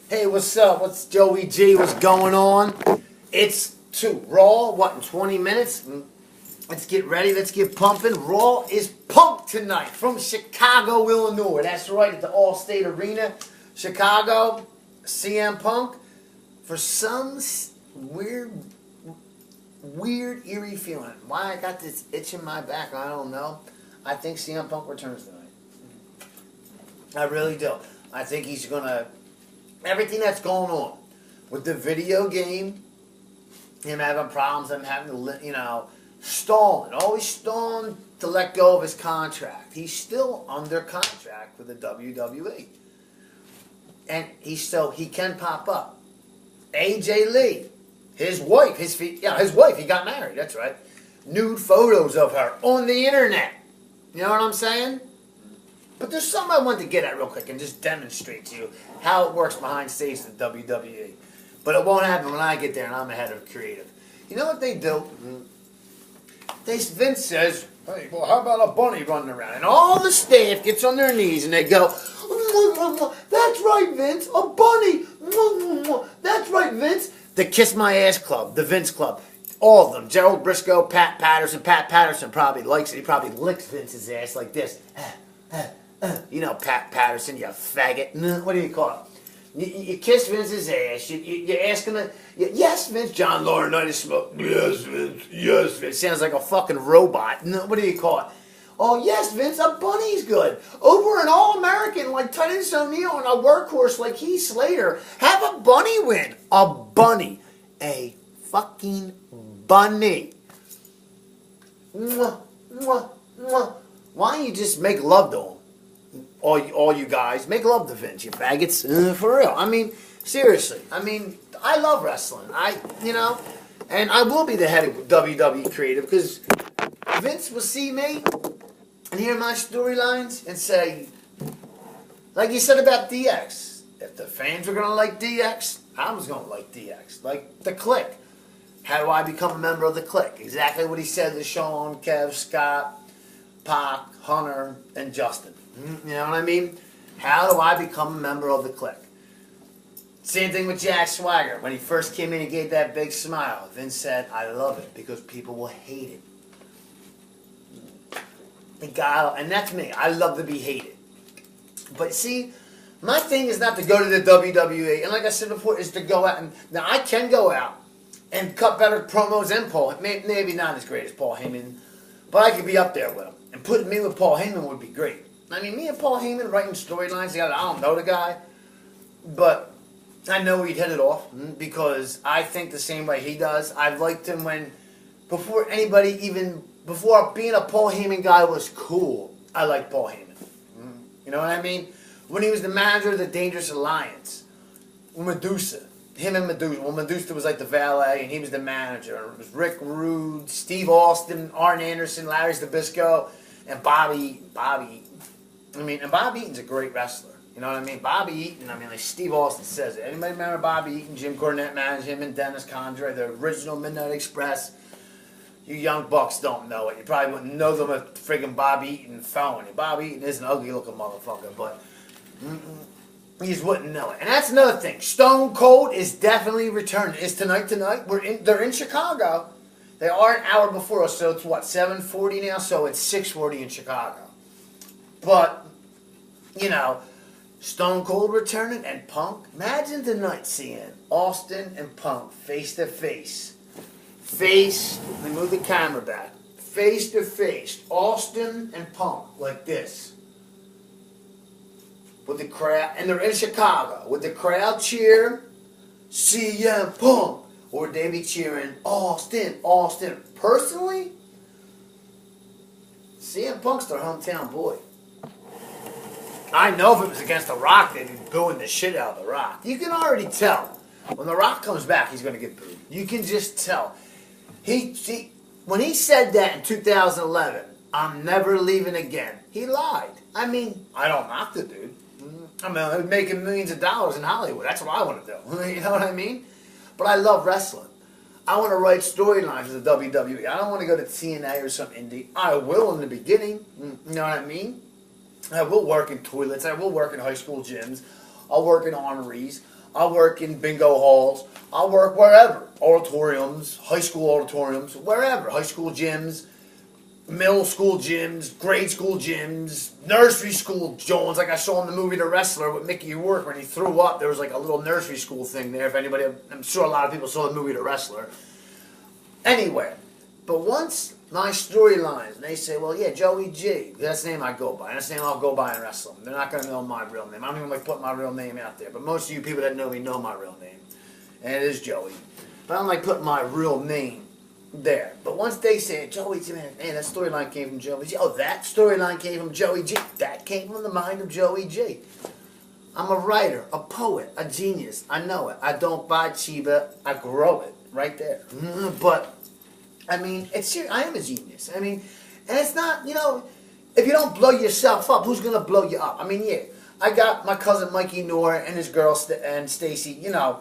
Hey, what's up? What's Joey G? What's going on? It's Raw, what, in 20 minutes? Let's get ready. Let's get pumping. Raw is pumped tonight from Chicago, Illinois. That's right, at the All-State Arena, Chicago. CM Punk. For some weird, eerie feeling. Why I got this itch in my back, I don't know. I think CM Punk returns tonight. I really do. I think he's going to... Everything that's going on with the video game, him having problems, him having to, stalling, always stalling to let go of his contract. He's still under contract with the WWE. And he can pop up. AJ Lee, his wife, he got married, that's right. Nude photos of her on the internet. You know what I'm saying? But there's something I want to get at real quick and just demonstrate to you how it works behind stage at the WWE. But it won't happen when I get there and I'm the head of creative. You know what they do? Vince says, hey, well, how about a bunny running around? And all the staff gets on their knees and they go, that's right, Vince, a bunny. That's right, Vince. The Kiss My Ass Club, the Vince Club. All of them. Gerald Briscoe, Pat Patterson. Pat Patterson probably likes it. He probably licks Vince's ass like this. You know Pat Patterson, you faggot. What do you call it? You kiss Vince's ass. You ask him, yes, Vince. John Laurinaitis smoke. Yes, Vince. Yes, Vince. Sounds like a fucking robot. What do you call it? Oh, yes, Vince, a bunny's good. Over an All-American like Titus O'Neil and a workhorse like Heath Slater. Have a bunny win. A bunny. A fucking bunny. Mwah, mwah, mwah. Why don't you just make love to him? All you guys, make love to Vince, you faggots. For real. I mean, seriously. I mean, I love wrestling. And I will be the head of WWE Creative because Vince will see me and hear my storylines and say, like you said about DX, if the fans were going to like DX, I was going to like DX. Like the Clique. How do I become a member of the Clique? Exactly what he said to Sean, Kev, Scott, Pac, Hunter, and Justin. You know what I mean? How do I become a member of the Clique? Same thing with Jack Swagger. When he first came in, he gave that big smile. Vince said, I love it because people will hate it. And that's me. I love to be hated. But see, my thing is not to go to the WWE. And like I said before, is to go out. Now, I can go out and cut better promos than Paul. Maybe not as great as Paul Heyman. But I could be up there with him. And putting me with Paul Heyman would be great. I mean, me and Paul Heyman writing storylines together, I don't know the guy, but I know he'd hit it off because I think the same way he does. I've liked him before being a Paul Heyman guy was cool, I liked Paul Heyman. You know what I mean? When he was the manager of the Dangerous Alliance, Medusa, him and Medusa. Well, Medusa was like the valet and he was the manager. It was Rick Rude, Steve Austin, Arn Anderson, Larry Zbyszko, and Bobby and Bobby Eaton's a great wrestler. You know what I mean? Bobby Eaton, like Steve Austin says it. Anybody remember Bobby Eaton? Jim Cornette managed him and Dennis Condrey, the original Midnight Express. You young bucks don't know it. You probably wouldn't know them if friggin' Bobby Eaton phone. Bobby Eaton is an ugly looking motherfucker, but you just wouldn't know it. And that's another thing. Stone Cold is definitely returning. It's tonight. They're in Chicago. They are an hour before us, so it's what, 7:40 now? So it's 6:40 in Chicago. But, Stone Cold returning and Punk. Imagine tonight seeing Austin and Punk face to face. Let me move the camera back. Face to face. Austin and Punk like this. With the crowd, and they're in Chicago. With the crowd cheer, CM Punk. Or they be cheering Austin. Personally, CM Punk's their hometown boy. I know if it was against The Rock, they'd be booing the shit out of The Rock. You can already tell. When The Rock comes back, he's going to get booed. You can just tell. When he said that in 2011, I'm never leaving again, he lied. I mean, I don't knock the dude. I'm making millions of dollars in Hollywood. That's what I want to do. You know what I mean? But I love wrestling. I want to write storylines for the WWE. I don't want to go to TNA or some indie. I will in the beginning. You know what I mean? I will work in toilets. I will work in high school gyms. I'll work in armories. I'll work in bingo halls. I'll work wherever. Auditoriums, high school auditoriums, wherever. High school gyms, middle school gyms, grade school gyms, nursery school Jones, like I saw in the movie The Wrestler with Mickey Rourke when he threw up. There was like a little nursery school thing there. If anybody, I'm sure a lot of people saw the movie The Wrestler. Anywhere. But once my storylines, and they say, well, yeah, Joey G, that's the name I go by. That's the name I'll go by in wrestling. They're not going to know my real name. I don't even like putting my real name out there. But most of you people that know me know my real name. And it is Joey. But I don't like putting my real name there. But once they say, Joey G, man, hey, that storyline came from Joey G. Oh, that storyline came from Joey G. That came from the mind of Joey G. I'm a writer, a poet, a genius. I know it. I don't buy Chiba. I grow it right there. But I mean, it's serious. I am a genius. I mean, and it's not, you know, if you don't blow yourself up, who's going to blow you up? I mean, yeah, I got my cousin Mikey Noor and his girl and Stacy, you know,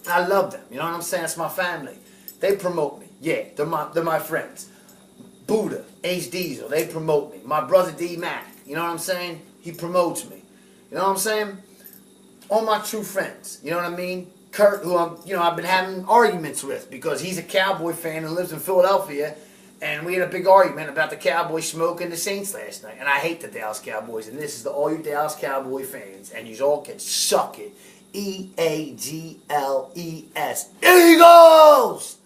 I love them. You know what I'm saying? It's my family. They promote me. Yeah, they're my friends. Buddha, Ace Diesel, they promote me. My brother D Mac, you know what I'm saying? He promotes me. You know what I'm saying? All my true friends, you know what I mean? Kurt, who I've been having arguments with because he's a Cowboy fan and lives in Philadelphia, and we had a big argument about the Cowboys smoking the Saints last night. And I hate the Dallas Cowboys, and this is to all you Dallas Cowboy fans, and you all can suck it. Eagles! Eagles!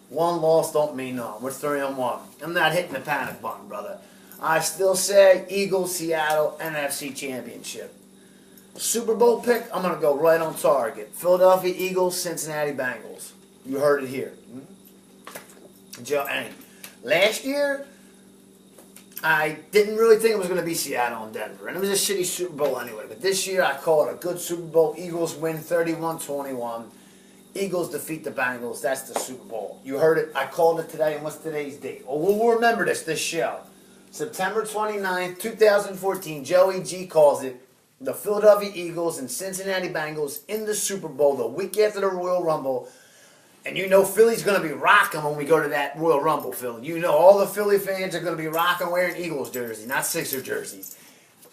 One loss don't mean none. We're 3-1. I'm not hitting the panic button, brother. I still say Eagles, Seattle, NFC Championship. Super Bowl pick, I'm going to go right on target. Philadelphia Eagles, Cincinnati Bengals. You heard it here. And last year, I didn't really think it was going to be Seattle and Denver. And it was a shitty Super Bowl anyway. But this year, I call it a good Super Bowl. Eagles win 31-21. Eagles defeat the Bengals. That's the Super Bowl. You heard it. I called it today. And what's today's date? Well, we'll remember this show. September 29th, 2014. Joey G calls it. The Philadelphia Eagles and Cincinnati Bengals in the Super Bowl the week after the Royal Rumble. And you know Philly's going to be rocking when we go to that Royal Rumble, Philly. You know all the Philly fans are going to be rocking wearing Eagles jerseys, not Sixer jerseys.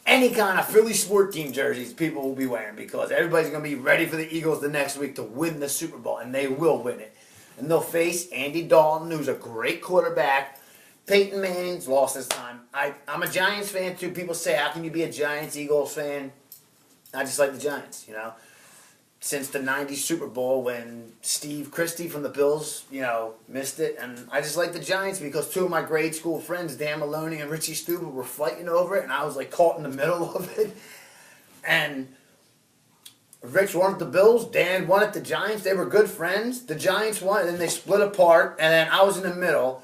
Any kind of Philly sport team jerseys people will be wearing because everybody's going to be ready for the Eagles the next week to win the Super Bowl, and they will win it. And they'll face Andy Dalton, who's a great quarterback. Peyton Manning's lost his time. I'm a Giants fan too. People say, how can you be a Giants-Eagles fan? I just like the Giants, you know. Since the 90s Super Bowl when Steve Christie from the Bills, you know, missed it. And I just like the Giants because two of my grade school friends, Dan Maloney and Richie Stubbe, were fighting over it. And I was like caught in the middle of it. And Rich wanted the Bills. Dan wanted the Giants. They were good friends. The Giants won. And then they split apart. And then I was in the middle.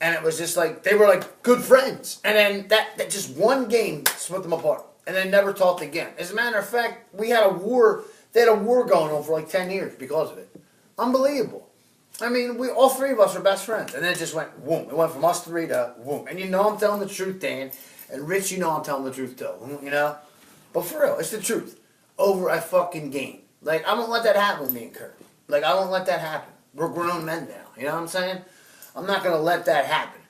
And it was just like, they were like good friends. And then that just one game split them apart. And they never talked again. As a matter of fact, we had a war. They had a war going on for like 10 years because of it. Unbelievable. I mean, all three of us were best friends. And then it just went, whoom. It went from us three to whoom. And you know I'm telling the truth, Dan. And Rich, you know I'm telling the truth too. You know? But for real, it's the truth. Over a fucking game. Like, I won't let that happen with me and Kurt. Like, I won't let that happen. We're grown men now. You know what I'm saying? I'm not going to let that happen.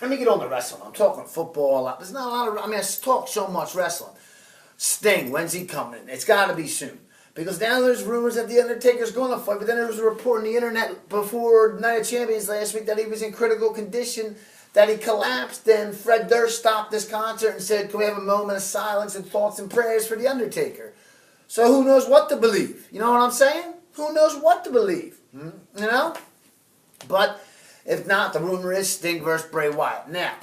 Let me get on the wrestling. I'm talking football a lot. There's not a lot of... I mean, I talk so much wrestling. Sting, when's he coming? It's got to be soon. Because now there's rumors that The Undertaker's going to fight. But then there was a report on the internet before Night of Champions last week that he was in critical condition, that he collapsed. Then Fred Durst stopped this concert and said, can we have a moment of silence and thoughts and prayers for The Undertaker? So who knows what to believe? You know what I'm saying? Who knows what to believe? You know? But... if not, the rumor is Sting versus Bray Wyatt. Now,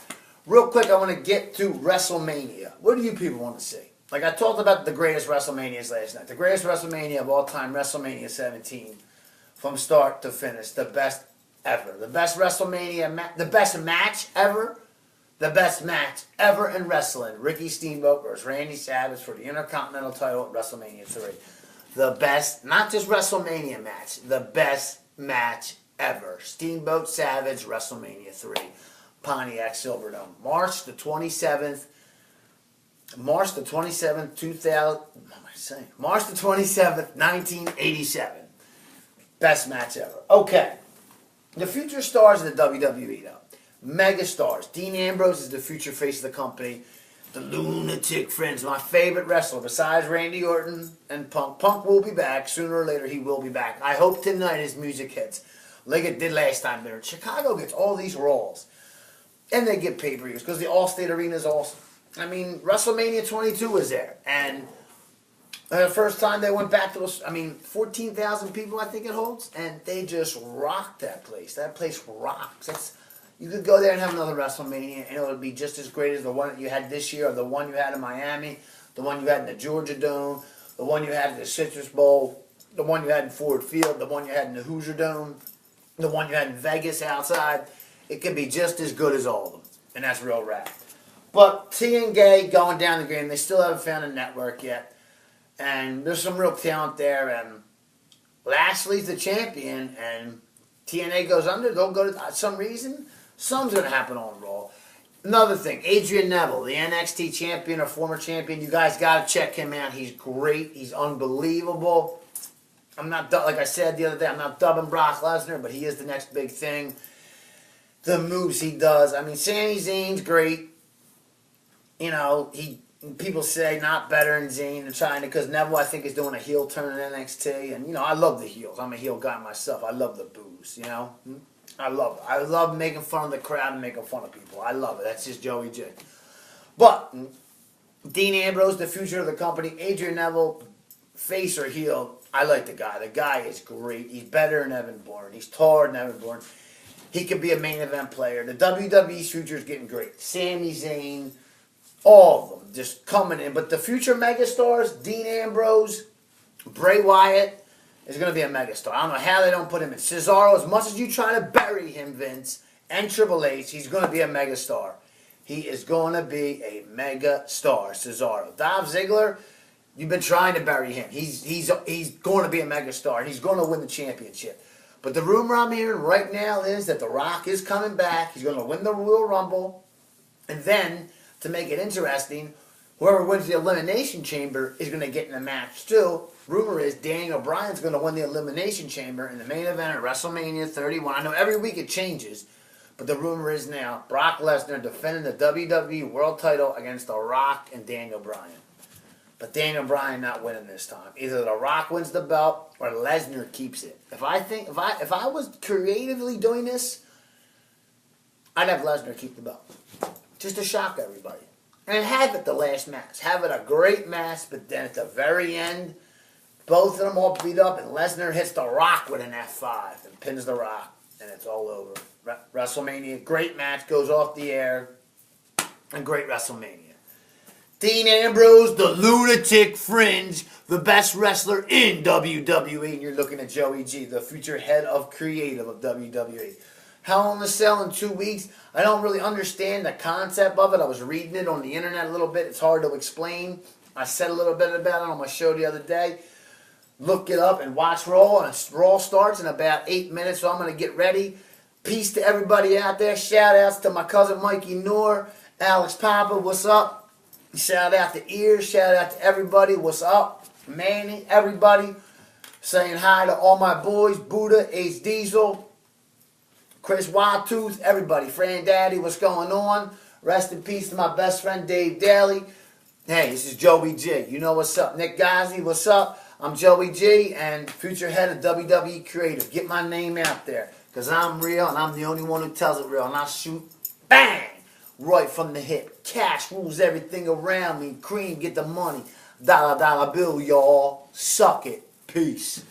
real quick, I want to get to WrestleMania. What do you people want to see? Like I talked about the greatest WrestleManias last night. The greatest WrestleMania of all time, WrestleMania 17. From start to finish. The best ever. The best WrestleMania, the best match ever. The best match ever in wrestling. Ricky Steamboat versus Randy Savage for the Intercontinental title at WrestleMania 3. The best, not just WrestleMania match, the best match ever. Steamboat Savage, WrestleMania 3, Pontiac Silverdome. March the 27th, 1987. Best match ever. Okay. The future stars of the WWE, though. Mega stars. Dean Ambrose is the future face of the company. The Lunatic Friends, my favorite wrestler besides Randy Orton and Punk. Punk will be back. Sooner or later, he will be back. I hope tonight his music hits like it did last time there. Chicago gets all these Raws. And they get pay-per-views because the Allstate Arena is awesome. I mean, WrestleMania 22 was there. And the first time they went back to, 14,000 people I think it holds. And they just rocked that place. That place rocks. You could go there and have another WrestleMania, and it would be just as great as the one that you had this year, or the one you had in Miami, the one you had in the Georgia Dome, the one you had in the Citrus Bowl, the one you had in Ford Field, the one you had in the Hoosier Dome, the one you had in Vegas outside. It could be just as good as all of them, and that's real rap. But TNA going down the game, they still haven't found a network yet, and there's some real talent there, and Lashley's the champion, and TNA goes under, they'll go to some reason. Something's going to happen on Raw. Another thing, Adrian Neville, the NXT champion or former champion, you guys got to check him out. He's great. He's unbelievable. I'm not, like I said the other day, I'm not dubbing Brock Lesnar, but he is the next big thing. The moves he does. I mean, Sami Zayn's great. You know, people say not better than Zayn in China because Neville, I think, is doing a heel turn in NXT. And, you know, I love the heels. I'm a heel guy myself. I love the boos, you know. I love it. I love making fun of the crowd and making fun of people. I love it. That's just Joey J. But Dean Ambrose, the future of the company, Adrian Neville, face or heel, I like the guy. The guy is great. He's better than Evan Bourne. He's taller than Evan Bourne. He could be a main event player. The WWE's future is getting great. Sami Zayn, all of them just coming in. But the future megastars, Dean Ambrose, Bray Wyatt, is going to be a megastar. I don't know how they don't put him in. Cesaro, as much as you try to bury him, Vince, and Triple H, he's going to be a megastar. He is going to be a megastar, Cesaro. Dolph Ziggler, you've been trying to bury him. He's going to be a megastar. He's going to win the championship. But the rumor I'm hearing right now is that The Rock is coming back. He's going to win the Royal Rumble. And then, to make it interesting, whoever wins the Elimination Chamber is going to get in the match too. Rumor is Daniel Bryan's going to win the Elimination Chamber in the main event at WrestleMania 31. I know every week it changes, but the rumor is now Brock Lesnar defending the WWE World Title against The Rock and Daniel Bryan. But Daniel Bryan not winning this time. Either The Rock wins the belt or Lesnar keeps it. If I was creatively doing this, I'd have Lesnar keep the belt, just to shock everybody. And have it the last match. Have it a great match, but then at the very end, both of them all beat up, and Lesnar hits The Rock with an F5 and pins The Rock, and it's all over. WrestleMania, great match, goes off the air, and great WrestleMania. Dean Ambrose, the Lunatic Fringe, the best wrestler in WWE, and you're looking at Joey G, the future head of creative of WWE. Hell in a Cell in 2 weeks. I don't really understand the concept of it. I was reading it on the internet a little bit. It's hard to explain. I said a little bit about it on my show the other day. Look it up and watch Raw. And Raw starts in about 8 minutes, so I'm going to get ready. Peace to everybody out there. Shout outs to my cousin Mikey Noor, Alex Papa, what's up? Shout out to Ears. Shout out to everybody. What's up? Manny, everybody. Saying hi to all my boys. Buddha, Ace Diesel, Chris Wildtooth, everybody. Fran Daddy, what's going on? Rest in peace to my best friend Dave Daly. Hey, this is Joey G. You know what's up. Nick Ghazi, what's up? I'm Joey G and future head of WWE Creative. Get my name out there because I'm real and I'm the only one who tells it real. And I shoot, bang, right from the hip. Cash rules everything around me. Cream, get the money. Dollar, dollar bill, y'all. Suck it. Peace.